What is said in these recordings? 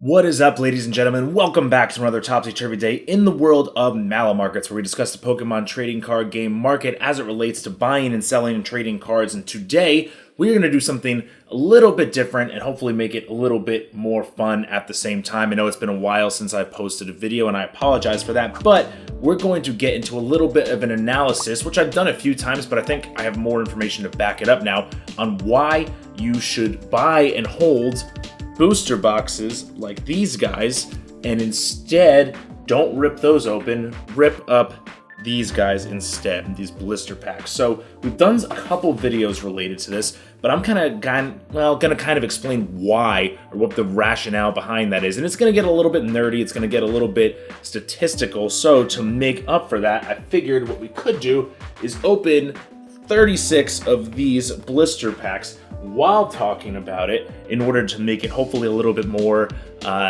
What is up, ladies and gentlemen? Welcome back to another topsy-turvy day in the world of Malamarkets, where we discuss the Pokemon trading card game market as it relates to buying and selling and trading cards. And today, we're going to do something a little bit different and hopefully make it a little bit more fun at the same time. I know it's been a while since I posted a video, and I apologize for that, but we're going to get into a little bit of an analysis, which I've done a few times, but I think I have more information to back it up now, on why you should buy and hold booster boxes like these guys, and instead don't rip those open, rip up these guys instead, these blister packs. So we've done a couple videos related to this, but I'm gonna kind of explain why, or what the rationale behind that is, and it's gonna get a little bit nerdy, it's gonna get a little bit statistical. So to make up for that, I figured what we could do is open 36 of these blister packs while talking about it, in order to make it hopefully a little bit more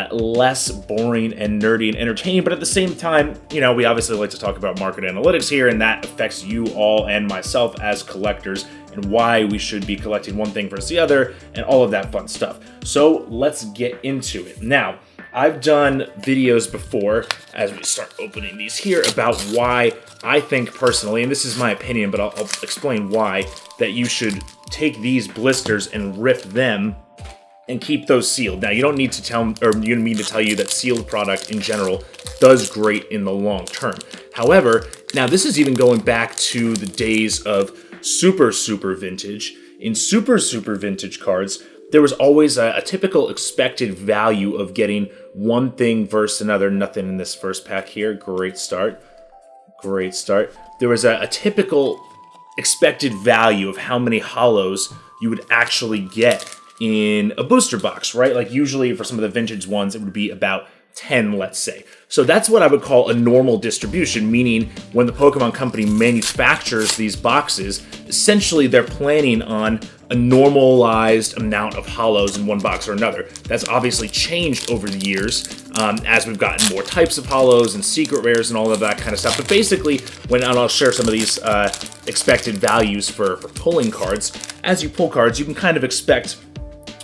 less boring and nerdy and entertaining. But at the same time, you know, we obviously like to talk about market analytics here, and that affects you all and myself as collectors, and why we should be collecting one thing versus the other, and all of that fun stuff. So let's get into it. Now, I've done videos before, as we start opening these here, about why I think personally, and this is my opinion, but I'll explain why, that you should take these blisters and rip them and keep those sealed. Now, you don't need to tell, or you don't mean to tell you that sealed product in general does great in the long term. However, now this is even going back to the days of super vintage. In super vintage cards, there was always a typical expected value of getting one thing versus another. Nothing in this first pack here. Great start. Great start. There was a typical expected value of how many hollows you would actually get in a booster box, right? Like usually for some of the vintage ones, it would be about 10, let's say. So that's what I would call a normal distribution, meaning when the Pokemon Company manufactures these boxes, essentially they're planning on a normalized amount of hollows in one box or another. That's obviously changed over the years as we've gotten more types of hollows and secret rares and all of that kind of stuff. But basically, and I'll share some of these expected values for pulling cards. As you pull cards, you can kind of expect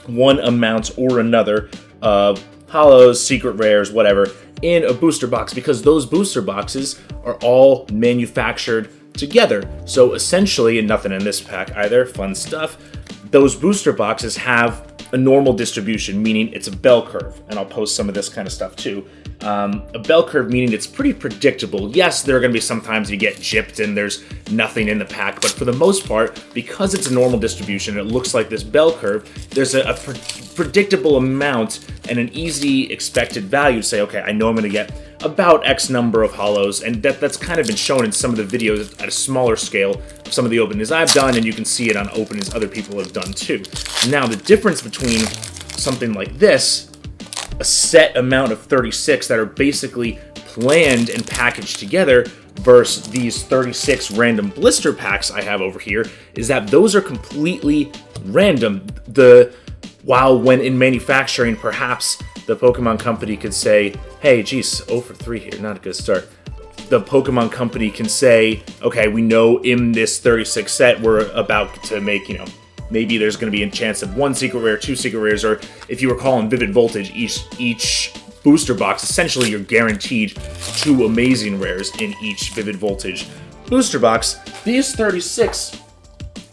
one amount or another of hollows, secret rares, whatever, in a booster box, because those booster boxes are all manufactured together. So essentially, and nothing in this pack either, fun stuff, those booster boxes have a normal distribution, meaning it's a bell curve, and I'll post some of this kind of stuff too. A bell curve meaning it's pretty predictable. Yes, there are going to be some times you get gypped and there's nothing in the pack, but for the most part, because it's a normal distribution, it looks like this bell curve, there's a predictable amount and an easy expected value to say, okay, I know I'm going to get about X number of hollows, and that's kind of been shown in some of the videos at a smaller scale of some of the openings I've done, and you can see it on openings other people have done too. Now, the difference between something like this, a set amount of 36 that are basically planned and packaged together, versus these 36 random blister packs I have over here, is that those are completely random. While when in manufacturing, perhaps the Pokemon Company could say, hey, geez, 0 for 3 here, not a good start. The Pokemon Company can say, okay, we know in this 36 set we're about to make, you know, maybe there's going to be a chance of 1 secret rare, 2 secret rares, or if you recall in Vivid Voltage, each booster box, essentially you're guaranteed 2 amazing rares in each Vivid Voltage booster box. These 36,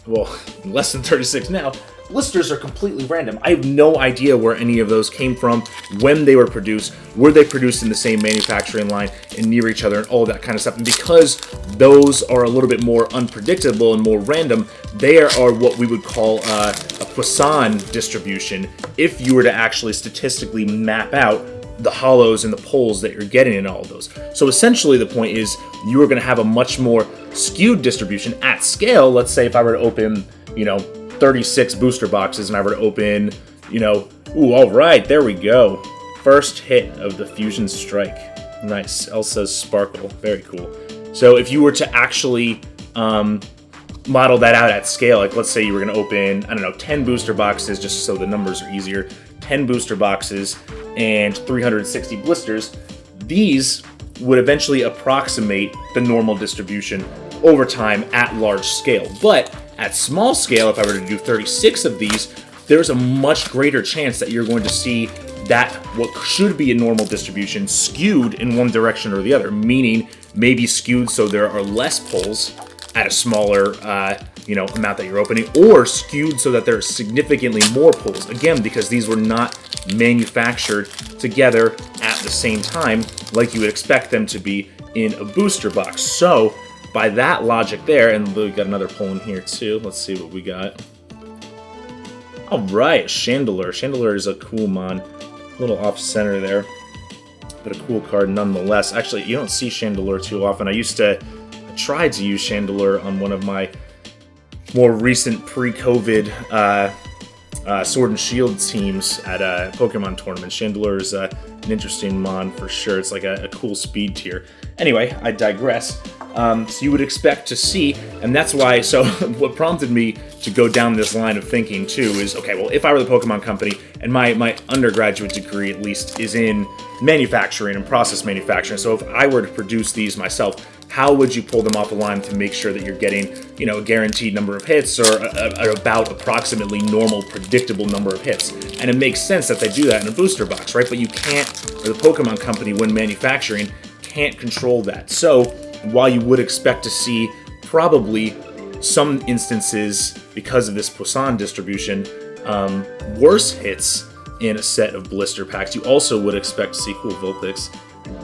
well, less than 36 now, blisters are completely random. I have no idea where any of those came from, when they were produced, were they produced in the same manufacturing line and near each other, and all that kind of stuff. And because those are a little bit more unpredictable and more random, they are what we would call a Poisson distribution, if you were to actually statistically map out the hollows and the pulls that you're getting in all of those. So essentially the point is you are going to have a much more skewed distribution at scale. Let's say if I were to open, you know, 36 booster boxes, and I were to open, you know, ooh, all right, there we go. First hit of the Fusion Strike. Nice. Elsa's Sparkle. Very cool. So if you were to actually model that out at scale, like let's say you were going to open, I don't know, 10 booster boxes, just so the numbers are easier, 10 booster boxes and 360 blisters, these would eventually approximate the normal distribution over time at large scale. But at small scale, if I were to do 36 of these, there's a much greater chance that you're going to see that what should be a normal distribution skewed in one direction or the other, meaning maybe skewed so there are less pulls at a smaller amount that you're opening, or skewed so that there are significantly more pulls, again because these were not manufactured together at the same time like you would expect them to be in a booster box. So by that logic there, and we got another pull in here too, let's see what we got. All right, Chandelure. Chandelure is a cool mon. A little off center there, but a cool card nonetheless. Actually, you don't see Chandelure too often. I tried to use Chandelure on one of my more recent pre-COVID Sword and Shield teams at a Pokemon tournament. Chandelure is an interesting mon for sure. It's like a cool speed tier. Anyway, I digress. So you would expect to see, and that's why, so what prompted me to go down this line of thinking too is, okay, well, if I were the Pokemon company, and my undergraduate degree at least is in manufacturing and process manufacturing, so if I were to produce these myself, how would you pull them off a line to make sure that you're getting, a guaranteed number of hits or about approximately normal, predictable number of hits? And it makes sense that they do that in a booster box, right? But you can't, or the Pokemon company, when manufacturing, can't control that. So while you would expect to see probably some instances, because of this Poisson distribution, worse hits in a set of blister packs, you also would expect to see, cool Vulpix,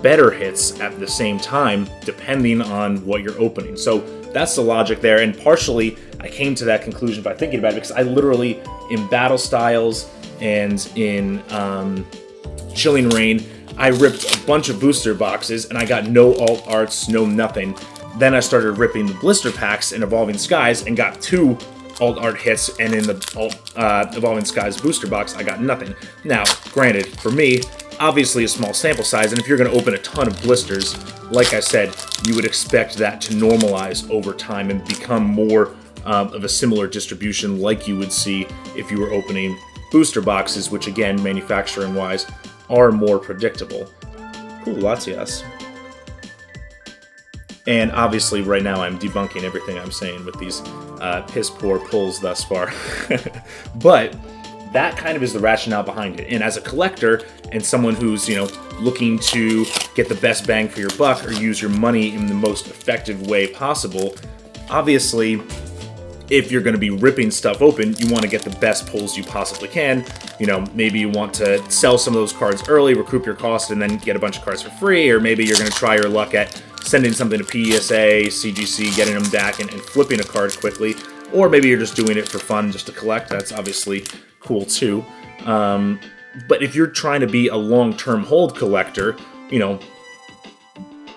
better hits at the same time, depending on what you're opening. So that's the logic there, and partially I came to that conclusion by thinking about it, because I literally, in Battle Styles and in Chilling Reign, I ripped a bunch of booster boxes, and I got no alt arts, no nothing. Then I started ripping the blister packs in Evolving Skies and got 2 alt art hits, and in the Evolving Skies booster box, I got nothing. Now, granted, for me, obviously a small sample size, and if you're going to open a ton of blisters, like I said, you would expect that to normalize over time and become more of a similar distribution like you would see if you were opening booster boxes, which again, manufacturing-wise, are more predictable. Cool, Latias. And obviously right now I'm debunking everything I'm saying with these piss-poor pulls thus far. But that kind of is the rationale behind it. And as a collector and someone who's, looking to get the best bang for your buck or use your money in the most effective way possible, obviously, if you're going to be ripping stuff open, you want to get the best pulls you possibly can. Maybe you want to sell some of those cards early, recoup your cost, and then get a bunch of cards for free, or maybe you're going to try your luck at sending something to PSA, CGC, getting them back, and flipping a card quickly. Or maybe you're just doing it for fun, just to collect. That's obviously cool too. But if you're trying to be a long-term hold collector,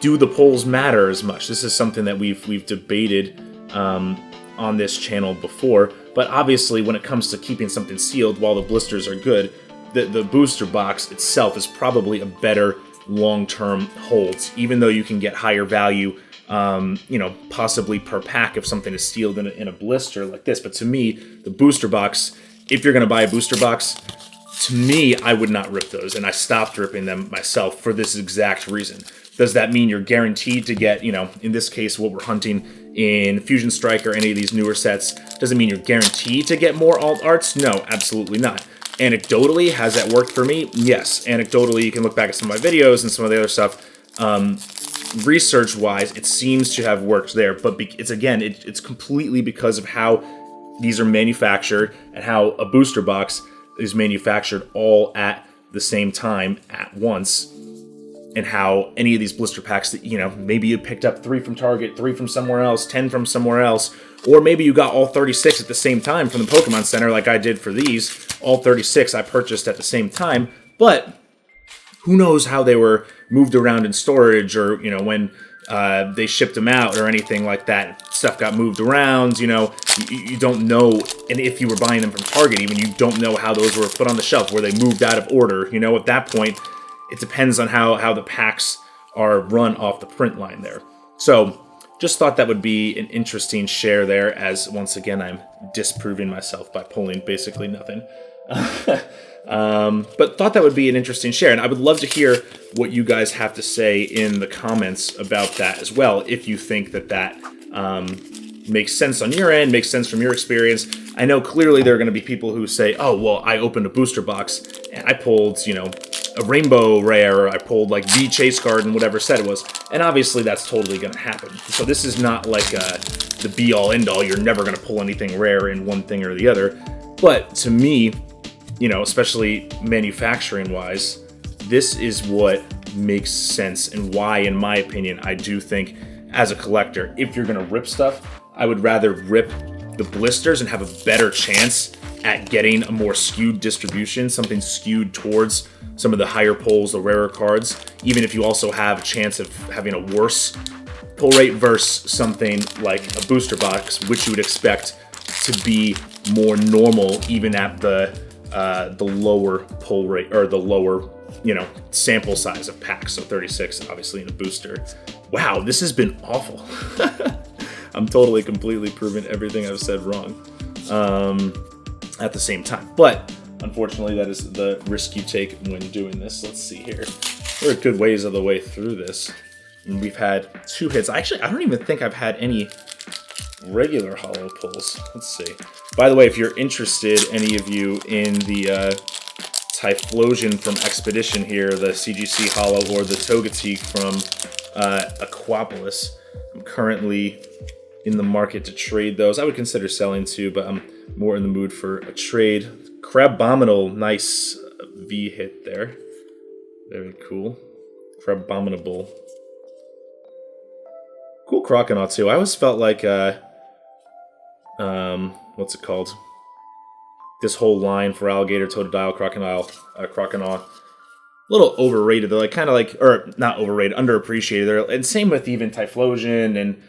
do the pulls matter as much? This is something that we've debated on this channel before, but obviously when it comes to keeping something sealed, while the blisters are good, the booster box itself is probably a better long-term hold, even though you can get higher value, possibly per pack if something is sealed in a blister like this. But to me, the booster box, if you're going to buy a booster box, to me, I would not rip those, and I stopped ripping them myself for this exact reason. Does that mean you're guaranteed to get, in this case, what we're hunting in Fusion Strike or any of these newer sets, does it mean you're guaranteed to get more alt arts? No, absolutely not. Anecdotally, has that worked for me? Yes. Anecdotally, you can look back at some of my videos and some of the other stuff. Research-wise, it seems to have worked there, but it's completely because of how these are manufactured and how a booster box is manufactured all at the same time at once, and how any of these blister packs that, maybe you picked up 3 from Target, 3 from somewhere else, 10 from somewhere else, or maybe you got all 36 at the same time from the Pokemon Center like I did for these. All 36 I purchased at the same time, but who knows how they were moved around in storage, or, when they shipped them out or anything like that. Stuff got moved around, you don't know, and if you were buying them from Target even, you don't know how those were put on the shelf, where they moved out of order. At that point, it depends on how the packs are run off the print line there. So just thought that would be an interesting share there, as once again I'm disproving myself by pulling basically nothing. But thought that would be an interesting share, and I would love to hear what you guys have to say in the comments about that as well, if you think that makes sense on your end, makes sense from your experience. I know clearly there are going to be people who say, oh, well, I opened a booster box and I pulled, you know, a rainbow rare, or I pulled like V Chase card and whatever set it was. And obviously that's totally going to happen. So this is not like the be all end all. You're never going to pull anything rare in one thing or the other. But to me, you know, especially manufacturing wise, this is what makes sense, and why, in my opinion, I do think as a collector, if you're going to rip stuff, I would rather rip the blisters and have a better chance at getting a more skewed distribution, something skewed towards some of the higher pulls, the rarer cards, even if you also have a chance of having a worse pull rate versus something like a booster box, which you would expect to be more normal even at the lower pull rate, or the lower, you know, sample size of packs. So 36 obviously in a booster. Wow, this has been awful. I'm totally completely proving everything I've said wrong at the same time, but unfortunately that is the risk you take when doing this. Let's see here, we're a good ways of the way through this, and we've had 2 hits. Actually, I don't even think I've had any regular hollow pulls. Let's see. By the way, if you're interested, any of you, in the Typhlosion from Expedition here, the CGC hollow, or the Togetic from Aquapolis, I'm currently in the market to trade those. I would consider selling too, but I'm more in the mood for a trade. Crabominable, nice V hit there. Very cool. Crabominable. Cool Croconaw too. I always felt like what's it called? This whole line for Alligator, Totodile, Croconaw, a little overrated. They're like kind of like, or not overrated, underappreciated. And same with even Typhlosion and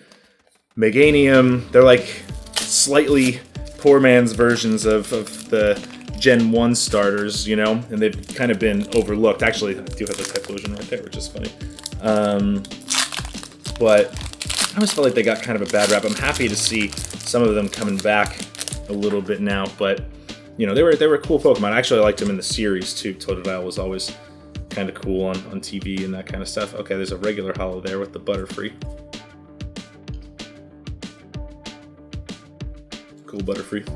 Meganium. They're like slightly poor man's versions of the Gen 1 starters, you know, and they've kind of been overlooked. Actually, I do have the Typhlosion right there, which is funny. But I always felt like they got kind of a bad rap. I'm happy to see some of them coming back a little bit now, but you know, they were cool Pokemon. Actually, I liked them in the series too. Totodile was always kind of cool on TV and that kind of stuff. Okay, there's a regular hollow there with the Butterfree. Cool Butterfree.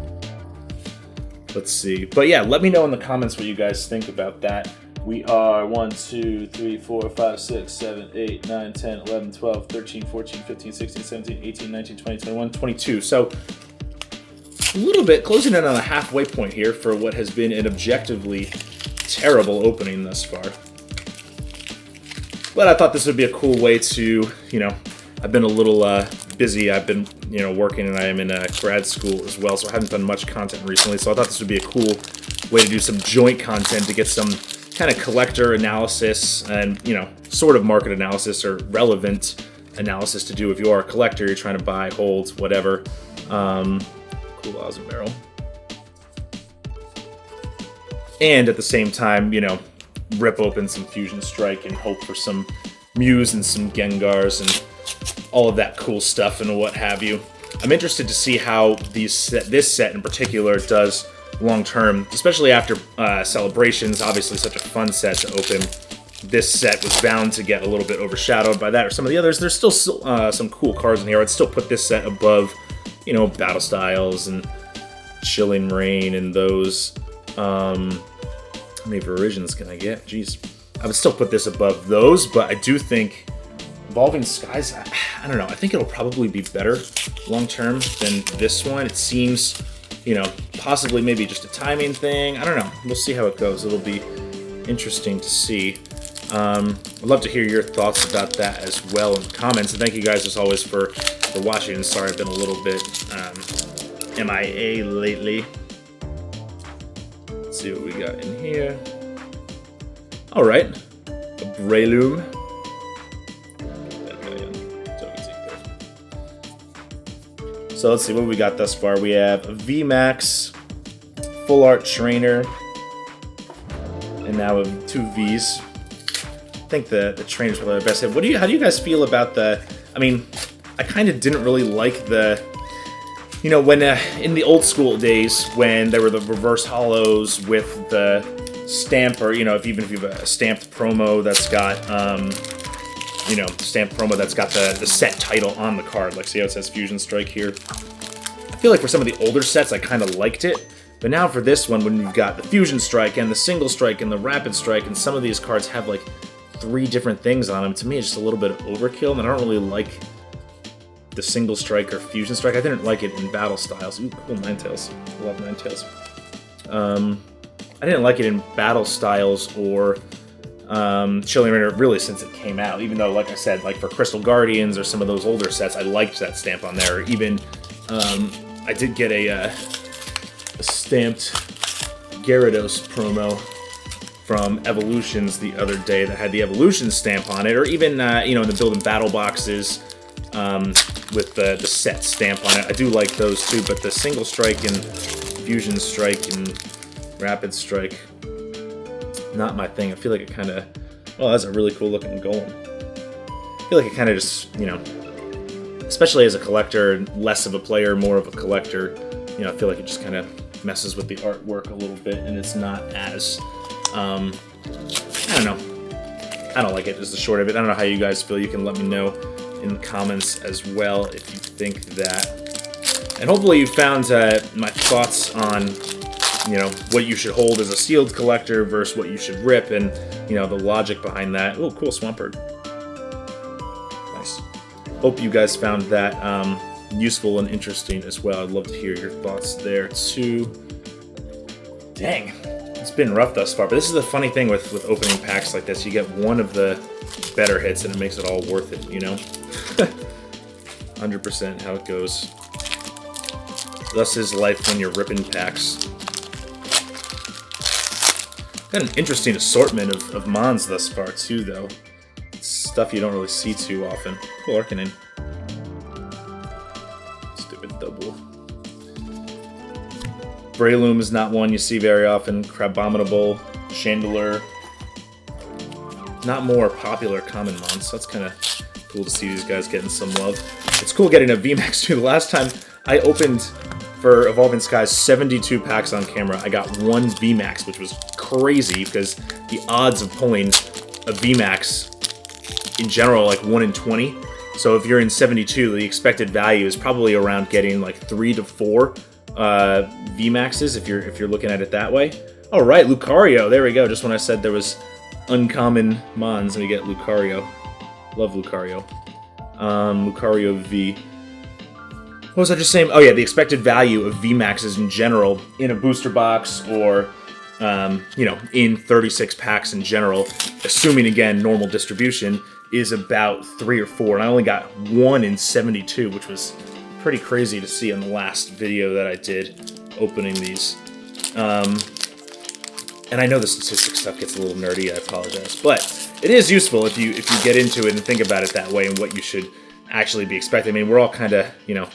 Let's see. But yeah, let me know in the comments what you guys think about that. We are 1, 2, 3, 4, 5, 6, 7, 8, 9, 10, 11, 12, 13, 14, 15, 16, 17, 18, 19, 20, 21, 22. So a little bit closing in on a halfway point here for what has been an objectively terrible opening thus far. But I thought this would be a cool way to, you know, I've been a little busy. I've been, you know, working, and I am in grad school as well, so I haven't done much content recently. So I thought this would be a cool way to do some joint content, to get some kind of collector analysis and, you know, sort of market analysis or relevant analysis to do if you are a collector, you're trying to buy, hold, whatever. Cool Awesome Barrel. And at the same time, you know, rip open some Fusion Strike and hope for some Mews and some Gengars and all of that cool stuff and what have you. I'm interested to see how this set in particular does long term, especially after Celebrations. Obviously such a fun set to open. This set was bound to get a little bit overshadowed by that or some of the others. There's still some cool cards in here. I'd still put this set above, you know, Battle Styles and Chilling Rain and those. How many Verisions can I get? Jeez. I would still put this above those, but I do think Evolving Skies, I don't know, I think it'll probably be better long-term than this one. It seems, you know, possibly maybe just a timing thing. I don't know. We'll see how it goes. It'll be interesting to see. I'd love to hear your thoughts about that as well in the comments. And thank you guys, as always, for watching. And sorry I've been a little bit MIA lately. Let's see what we got in here. All right. A Breloom. So let's see what we got thus far. We have a VMAX, Full Art Trainer, and now 2 Vs. I think the Trainer's probably the best hit. How do you guys feel about the? I mean, I kind of didn't really like the, you know, when in the old school days when there were the reverse hollows with the stamp, or, you know, even if you have a stamped promo that's got, you know, stamp promo that's got the set title on the card. Like, see how it says Fusion Strike here? I feel like for some of the older sets, I kind of liked it. But now for this one, when you've got the Fusion Strike and the Single Strike and the Rapid Strike, and some of these cards have like 3 different things on them, to me it's just a little bit of overkill, and I don't really like the Single Strike or Fusion Strike. I didn't like it in Battle Styles. Ooh, cool Ninetales. I love Ninetales. I didn't like it in Battle Styles or Chilling Reign really since it came out, even though, like I said, like for Crystal Guardians or some of those older sets, I liked that stamp on there. Or even, I did get a stamped Gyarados promo from Evolutions the other day that had the Evolution stamp on it, or even, you know, in the Build and Battle boxes with the set stamp on it. I do like those too, but the Single Strike and Fusion Strike and Rapid Strike, not my thing. I feel like it kind of, well, that's a really cool looking golem. I feel like it kind of just, you know, especially as a collector, less of a player, more of a collector, you know, I feel like it just kind of messes with the artwork a little bit, and it's not as, I don't know. I don't like it, is the short of it. I don't know how you guys feel. You can let me know in the comments as well if you think that. And hopefully you found my thoughts on, you know, what you should hold as a sealed collector versus what you should rip, and, you know, the logic behind that. Oh, cool, Swampert. Nice. Hope you guys found that useful and interesting as well. I'd love to hear your thoughts there too. Dang, it's been rough thus far, but this is the funny thing with opening packs like this. You get one of the better hits and it makes it all worth it, you know? 100% how it goes. Thus is life when you're ripping packs. Got an interesting assortment of Mons thus far too, though. It's stuff you don't really see too often. Cool Arcanine. Stupid double. Breloom is not one you see very often. Crabominable, Chandelure. Not more popular common Mons, so that's kind of cool to see these guys getting some love. It's cool getting a VMAX too. The last time I opened for Evolving Skies 72 packs on camera, I got 1 VMAX, which was crazy because the odds of pulling a VMAX in general are like 1 in 20. So if you're in 72, the expected value is probably around getting like 3 to 4 VMAXs if you're looking at it that way. All right, Lucario. There we go. Just when I said there was uncommon Mons, we get Lucario. Love Lucario. Lucario V. What was I just saying? Oh yeah, the expected value of VMAXs in general in a booster box or, you know, in 36 packs in general, assuming, again, normal distribution, is about 3 or 4. And I only got 1 in 72, which was pretty crazy to see on the last video that I did opening these. And I know the statistics stuff gets a little nerdy, I apologize. But it is useful if you get into it and think about it that way and what you should actually be expecting. I mean, we're all kind of, you know,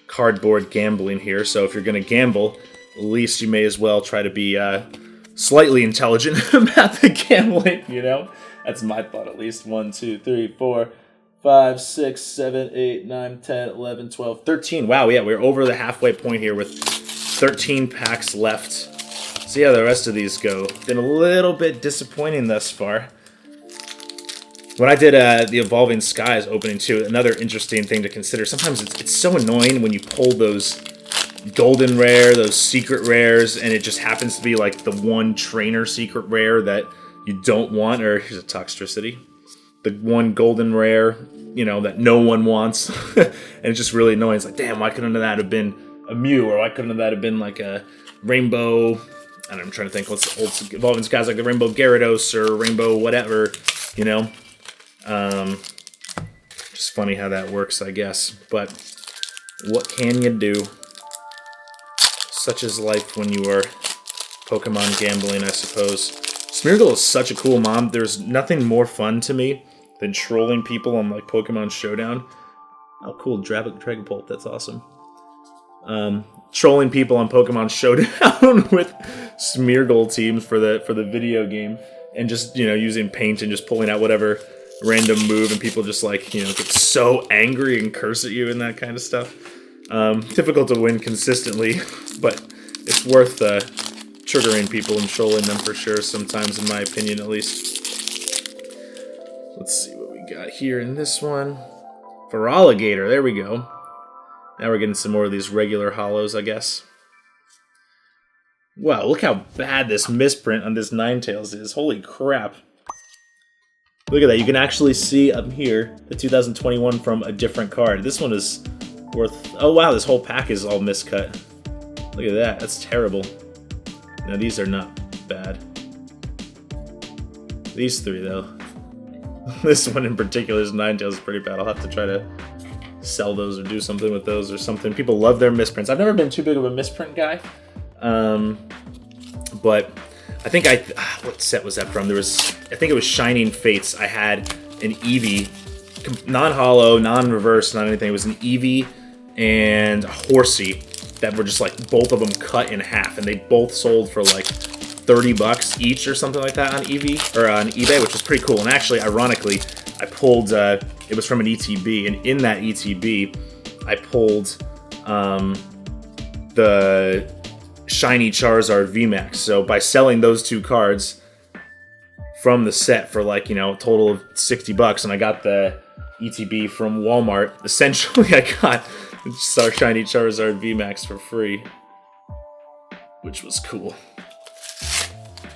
cardboard gambling here, so if you're going to gamble, at least you may as well try to be slightly intelligent about the gambling, you know? That's my thought, at least. 1, 2, 3, 4, 5, 6, 7, 8, 9, 10, 11, 12, 13. Wow, yeah, we're over the halfway point here with 13 packs left. See how the rest of these go. Been a little bit disappointing thus far. When I did the Evolving Skies opening too, another interesting thing to consider, sometimes it's so annoying when you pull those golden rare, those secret rares, and it just happens to be like the one trainer secret rare that you don't want, or here's a Toxtricity. The one golden rare, you know, that no one wants. And it's just really annoying. It's like, damn, why couldn't that have been a Mew, or why couldn't that have been like a Rainbow, I don't know, I'm trying to think, what's the old Evolving Skies, like the Rainbow Gyarados or Rainbow whatever, you know? Just funny how that works, I guess. But what can you do? Such is life when you are Pokemon gambling, I suppose. Smeargle is such a cool mom. There's nothing more fun to me than trolling people on like Pokemon Showdown. Oh, cool, Dragapult. That's awesome. Trolling people on Pokemon Showdown with Smeargle teams for the video game, and just, you know, using paint and just pulling out whatever random move, and people just, like, you know, get so angry and curse at you and that kind of stuff. Difficult to win consistently, but it's worth triggering people and trolling them for sure sometimes, in my opinion, at least. Let's see what we got here in this one? Feraligatr, there we go. Now we're getting some more of these regular hollows, I guess. Wow, look how bad this misprint on this Ninetales is. Holy crap. Look at that, you can actually see up here the 2021 from a different card. This one is worth... Oh wow, this whole pack is all miscut. Look at that, that's terrible. Now these are not bad. These three though. This one in particular, this Ninetales, is pretty bad. I'll have to try to sell those or do something with those or something. People love their misprints. I've never been too big of a misprint guy. But I think what set was that from? I think it was Shining Fates. I had an Eevee, non-hollow, non-reverse, not anything. It was an Eevee and a Horsey that were just like both of them cut in half, and they both sold for like $30 each or something like that on Eevee or on eBay, which was pretty cool. And actually, ironically, I pulled it was from an ETB, and in that ETB, I pulled the Shiny Charizard VMAX. So by selling those two cards from the set for like, you know, a total of $60, and I got the ETB from Walmart, essentially I got Shiny Charizard VMAX for free, which was cool.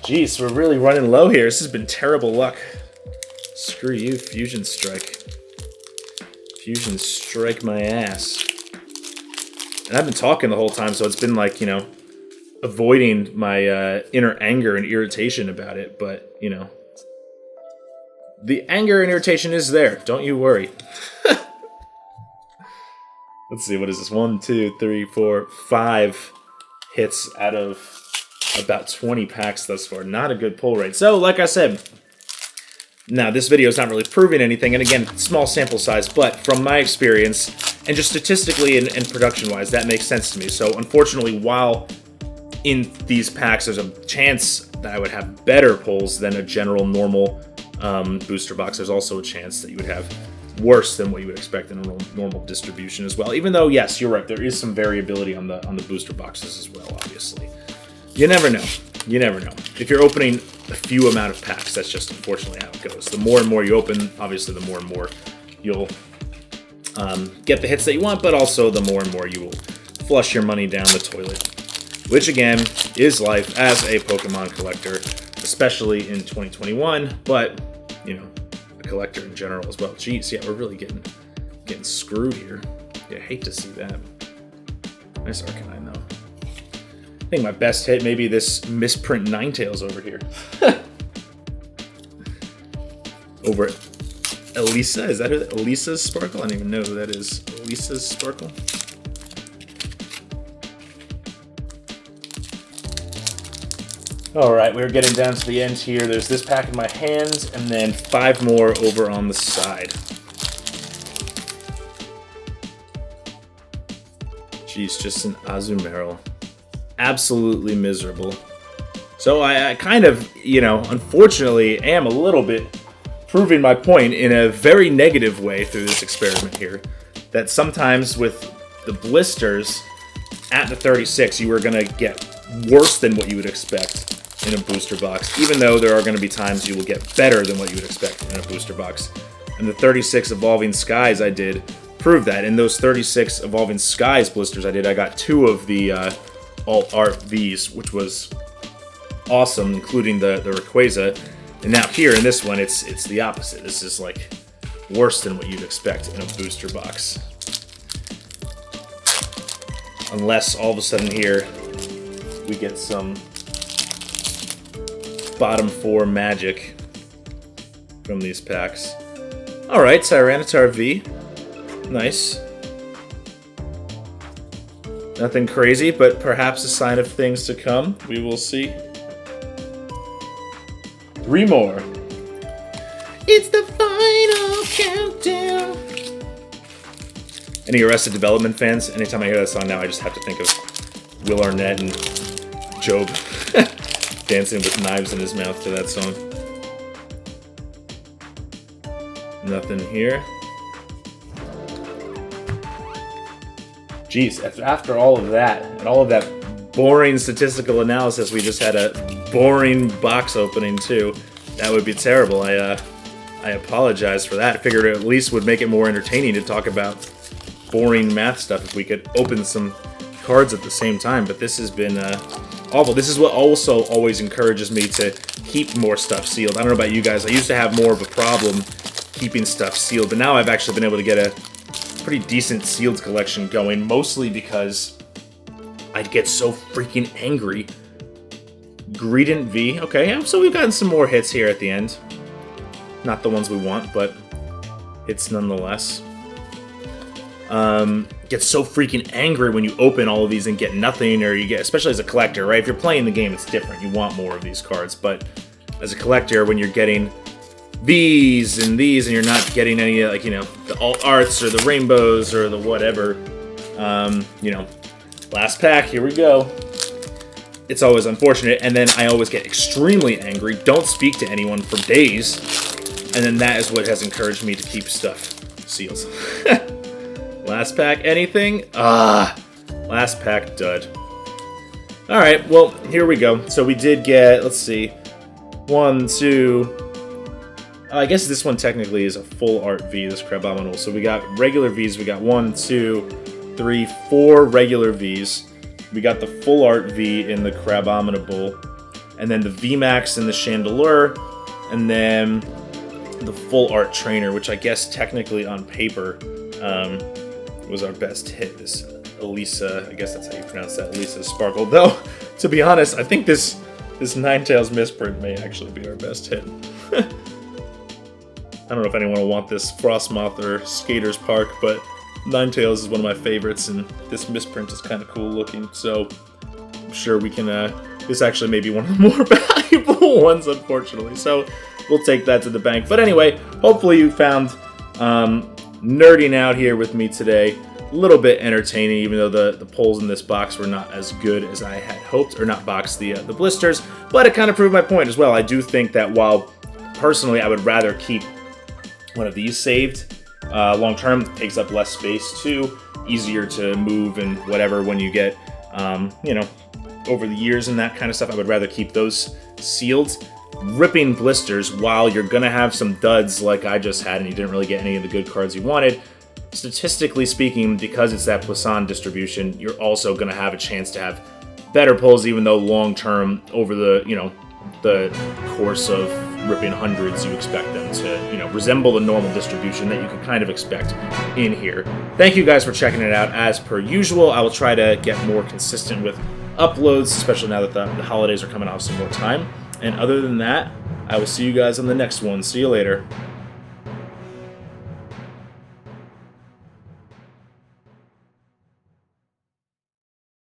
Jeez, we're really running low here. This has been terrible luck. Screw you, Fusion Strike. Fusion Strike my ass. And I've been talking the whole time, so it's been like, you know, avoiding my inner anger and irritation about it, but, you know, the anger and irritation is there. Don't you worry. Let's see, what is this? 1, 2, 3, 4, 5 hits out of about 20 packs thus far. Not a good pull rate. So, like I said, now this video is not really proving anything, and again, small sample size, but from my experience, and just statistically and production-wise, that makes sense to me. So, unfortunately, while in these packs there's a chance that I would have better pulls than a general normal booster box, there's also a chance that you would have worse than what you would expect in a normal distribution as well. Even though, yes, you're right, there is some variability on the booster boxes as well, obviously. You never know. You never know. If you're opening a few amount of packs, that's just unfortunately how it goes. The more and more you open, obviously the more and more you'll get the hits that you want, but also the more and more you will flush your money down the toilet. Which again, is life as a Pokemon collector, especially in 2021, but, you know, a collector in general as well. Jeez, yeah, we're really getting screwed here. Yeah, I hate to see that. Nice Arcanine though. I think my best hit may be this misprint Ninetales over here. Over Elisa? Is that her? Elisa's Sparkle? I don't even know who that is. Elisa's Sparkle? Alright, we're getting down to the end here. There's this pack in my hands, and then 5 more over on the side. Jeez, just an Azumarill. Absolutely miserable. So I kind of, you know, unfortunately am a little bit proving my point in a very negative way through this experiment here. That sometimes with the blisters at the 36, you are going to get worse than what you would expect in a booster box, even though there are going to be times you will get better than what you would expect in a booster box. And the 36 Evolving Skies I did prove that. In those 36 Evolving Skies blisters I did, I got 2 of the Alt Art V's, which was awesome, including the Rayquaza. And now here in this one, it's the opposite. This is like worse than what you'd expect in a booster box. Unless all of a sudden here we get some bottom 4 magic from these packs. Alright, Tyranitar V. Nice. Nothing crazy, but perhaps a sign of things to come. We will see. 3 more. It's the final countdown. Any Arrested Development fans? Anytime I hear that song now, I just have to think of Will Arnett and Job dancing with knives in his mouth to that song. Nothing here. Jeez, after all of that, and all of that boring statistical analysis, we just had a boring box opening too. That would be terrible. I I apologize for that. I figured it at least would make it more entertaining to talk about boring math stuff if we could open some cards at the same time, but this has been awful. This is what also always encourages me to keep more stuff sealed. I don't know about you guys. I used to have more of a problem keeping stuff sealed, but now I've actually been able to get a pretty decent sealed collection going, mostly because I'd get so freaking angry. Greedent V. Okay, yeah, so we've gotten some more hits here at the end. Not the ones we want, but hits nonetheless. Get so freaking angry when you open all of these and get nothing, or you get, especially as a collector, right? If you're playing the game, it's different. You want more of these cards, but as a collector, when you're getting these and you're not getting any, like, you know, the alt arts or the rainbows or the whatever, you know, last pack, here we go. It's always unfortunate, and then I always get extremely angry, don't speak to anyone for days, and then that is what has encouraged me to keep stuff sealed. Last pack, anything? Last pack, dud. Alright, well, here we go. So we did get, let's see, 1, 2... I guess this one technically is a full art V, this Crabominal. So we got regular Vs, we got 1, 2, 3, 4 regular Vs. We got the full art V in the Crabominable, and then the VMAX in the Chandelure, and then the full art Trainer, which I guess technically on paper was our best hit. This Elisa, I guess that's how you pronounce that, Elisa Sparkle. Though, to be honest, I think this Ninetales misprint may actually be our best hit. I don't know if anyone will want this Frostmoth or Skater's Park, but Ninetales is one of my favorites, and this misprint is kind of cool looking, so I'm sure we can, this actually may be one of the more valuable ones, unfortunately, so we'll take that to the bank. But anyway, hopefully you found nerding out here with me today a little bit entertaining, even though the pulls in this box were not as good as I had hoped, or not box, the blisters, but it kind of proved my point as well. I do think that while personally I would rather keep one of these saved long term, takes up less space too, easier to move and whatever when you get you know, over the years and that kind of stuff. I would rather keep those sealed. Ripping blisters, while you're gonna have some duds like I just had and you didn't really get any of the good cards you wanted, statistically speaking, because it's that Poisson distribution, you're also gonna have a chance to have better pulls, even though long term, over the, you know, the course of ripping hundreds, you expect them to, you know, resemble the normal distribution that you can kind of expect in here. Thank you guys for checking it out. As per usual, I will try to get more consistent with uploads, especially now that the holidays are coming off some more time. And other than that, I will see you guys on the next one. See you later.